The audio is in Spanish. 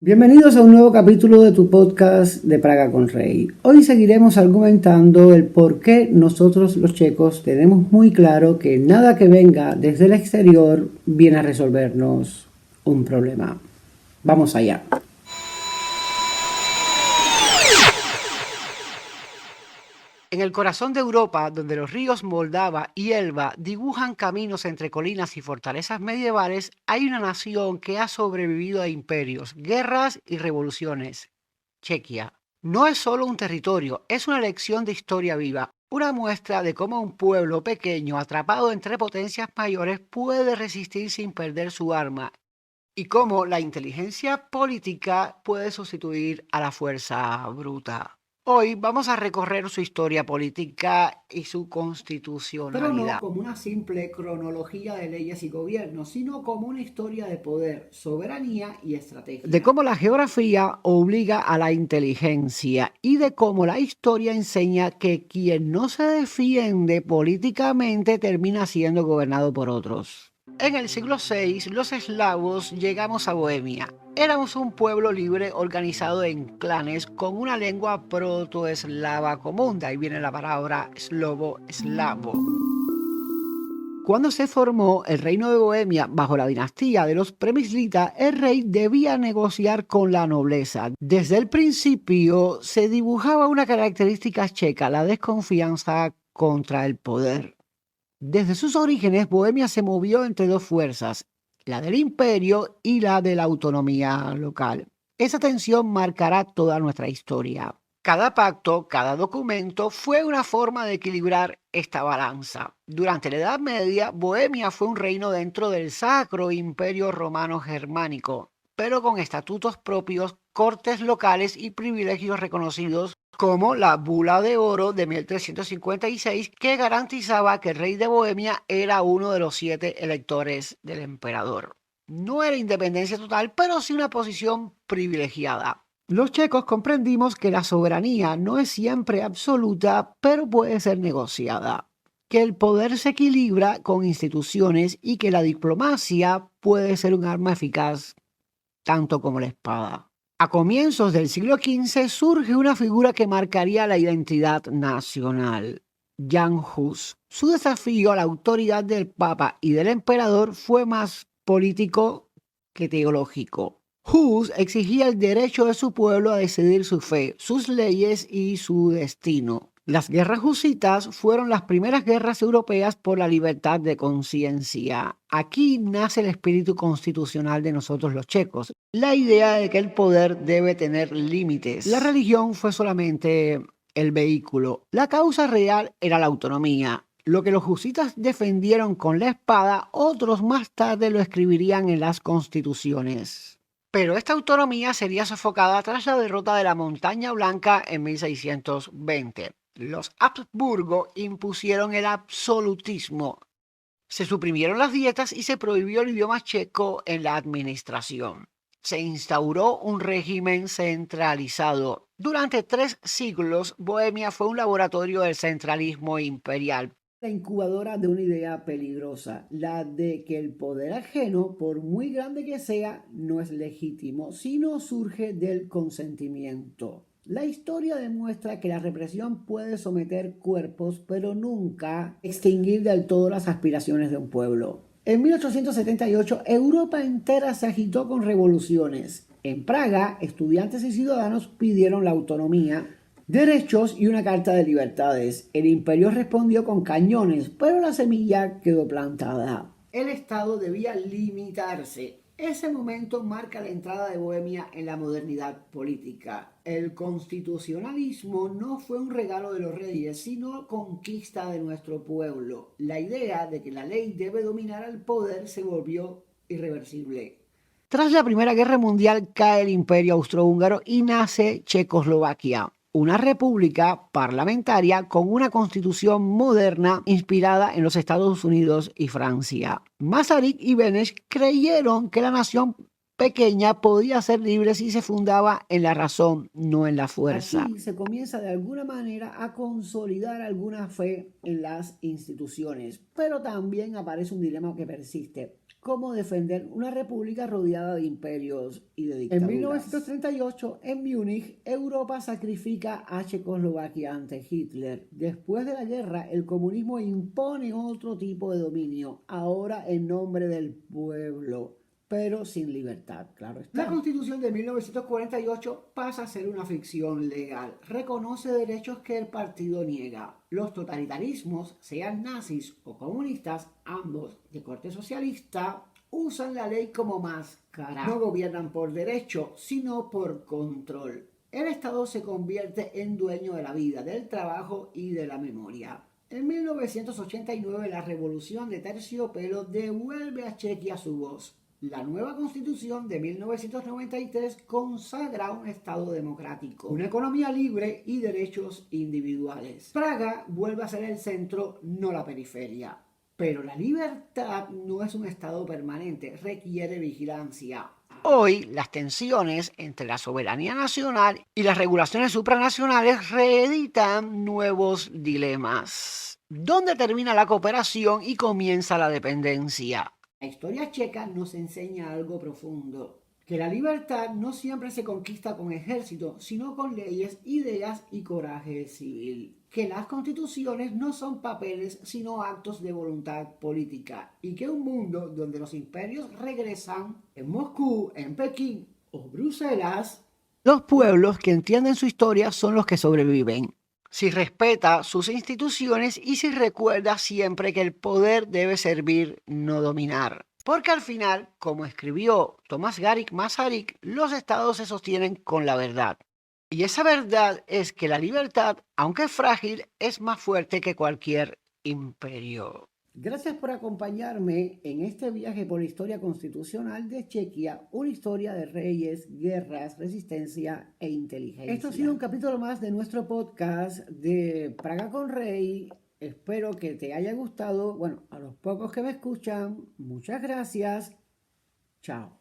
Bienvenidos a un nuevo capítulo de tu podcast de Praga con Rey. Hoy seguiremos argumentando el por qué nosotros los checos tenemos muy claro que nada que venga desde el exterior viene a resolvernos un problema. Vamos allá. En el corazón de Europa, donde los ríos Moldava y Elba dibujan caminos entre colinas y fortalezas medievales, hay una nación que ha sobrevivido a imperios, guerras y revoluciones: Chequia. No es solo un territorio, es una lección de historia viva, una muestra de cómo un pueblo pequeño atrapado entre potencias mayores puede resistir sin perder su arma, y cómo la inteligencia política puede sustituir a la fuerza bruta. Hoy vamos a recorrer su historia política y su constitucionalidad. Pero no como una simple cronología de leyes y gobiernos, sino como una historia de poder, soberanía y estrategia. De cómo la geografía obliga a la inteligencia y de cómo la historia enseña que quien no se defiende políticamente termina siendo gobernado por otros. En el siglo VI, los eslavos llegamos a Bohemia. Éramos un pueblo libre organizado en clanes con una lengua protoeslava común. De ahí viene la palabra eslovo-eslavo. Cuando se formó el reino de Bohemia bajo la dinastía de los Přemyslitas, el rey debía negociar con la nobleza. Desde el principio se dibujaba una característica checa: la desconfianza contra el poder. Desde sus orígenes, Bohemia se movió entre dos fuerzas, la del imperio y la de la autonomía local. Esa tensión marcará toda nuestra historia. Cada pacto, cada documento fue una forma de equilibrar esta balanza. Durante la Edad Media, Bohemia fue un reino dentro del Sacro Imperio Romano Germánico, pero con estatutos propios, cortes locales y privilegios reconocidos, como la Bula de Oro de 1356, que garantizaba que el rey de Bohemia era uno de los 7 electores del emperador. No era independencia total, pero sí una posición privilegiada. Los checos comprendimos que la soberanía no es siempre absoluta, pero puede ser negociada, que el poder se equilibra con instituciones y que la diplomacia puede ser un arma eficaz tanto como la espada. A comienzos del siglo XV surge una figura que marcaría la identidad nacional: Jan Hus. Su desafío a la autoridad del Papa y del emperador fue más político que teológico. Hus exigía el derecho de su pueblo a decidir su fe, sus leyes y su destino. Las guerras husitas fueron las primeras guerras europeas por la libertad de conciencia. Aquí nace el espíritu constitucional de nosotros los checos, la idea de que el poder debe tener límites. La religión fue solamente el vehículo. La causa real era la autonomía. Lo que los husitas defendieron con la espada, otros más tarde lo escribirían en las constituciones. Pero esta autonomía sería sofocada tras la derrota de la Montaña Blanca en 1620. Los Habsburgo impusieron el absolutismo. Se suprimieron las dietas y se prohibió el idioma checo en la administración. Se instauró un régimen centralizado. Durante 3 siglos, Bohemia fue un laboratorio del centralismo imperial. La incubadora de una idea peligrosa, la de que el poder ajeno, por muy grande que sea, no es legítimo, sino surge del consentimiento. La historia demuestra que la represión puede someter cuerpos, pero nunca extinguir del todo las aspiraciones de un pueblo. En 1878, Europa entera se agitó con revoluciones. En Praga, estudiantes y ciudadanos pidieron la autonomía, derechos y una carta de libertades. El imperio respondió con cañones, pero la semilla quedó plantada. El Estado debía limitarse. Ese momento marca la entrada de Bohemia en la modernidad política. El constitucionalismo no fue un regalo de los reyes, sino conquista de nuestro pueblo. La idea de que la ley debe dominar al poder se volvió irreversible. Tras la Primera Guerra Mundial cae el Imperio Austrohúngaro y nace Checoslovaquia, una república parlamentaria con una constitución moderna inspirada en los Estados Unidos y Francia. Masaryk y Beneš creyeron que la nación pequeña podía ser libre si se fundaba en la razón, no en la fuerza. Aquí se comienza de alguna manera a consolidar alguna fe en las instituciones, pero también aparece un dilema que persiste: cómo defender una república rodeada de imperios y de dictaduras. En 1938, en Múnich, Europa sacrifica a Checoslovaquia ante Hitler. Después de la guerra, el comunismo impone otro tipo de dominio, ahora en nombre del pueblo, pero sin libertad, claro está. La Constitución de 1948 pasa a ser una ficción legal. Reconoce derechos que el partido niega. Los totalitarismos, sean nazis o comunistas, ambos de corte socialista, usan la ley como máscara. No gobiernan por derecho, sino por control. El Estado se convierte en dueño de la vida, del trabajo y de la memoria. En 1989, la revolución de terciopelo devuelve a Chequia su voz. La nueva Constitución de 1993 consagra un Estado democrático, una economía libre y derechos individuales. Praga vuelve a ser el centro, no la periferia. Pero la libertad no es un estado permanente, requiere vigilancia. Hoy, las tensiones entre la soberanía nacional y las regulaciones supranacionales reeditan nuevos dilemas. ¿Dónde termina la cooperación y comienza la dependencia? La historia checa nos enseña algo profundo: que la libertad no siempre se conquista con ejército, sino con leyes, ideas y coraje civil. Que las constituciones no son papeles, sino actos de voluntad política. Y que un mundo donde los imperios regresan, en Moscú, en Pekín o Bruselas, Los pueblos que entienden su historia son los que sobreviven. Si respeta sus instituciones y si recuerda siempre que el poder debe servir, no dominar. Porque al final, como escribió Tomás Garrick Masaryk, los estados se sostienen con la verdad. Y esa verdad es que la libertad, aunque frágil, es más fuerte que cualquier imperio. gracias por acompañarme en este viaje por la historia constitucional de Chequia, una historia de reyes, guerras, resistencia e inteligencia. Esto ha sido un capítulo más de nuestro podcast de Praga con Rey. Espero que te haya gustado. Bueno, a los pocos que me escuchan, muchas gracias. Chao.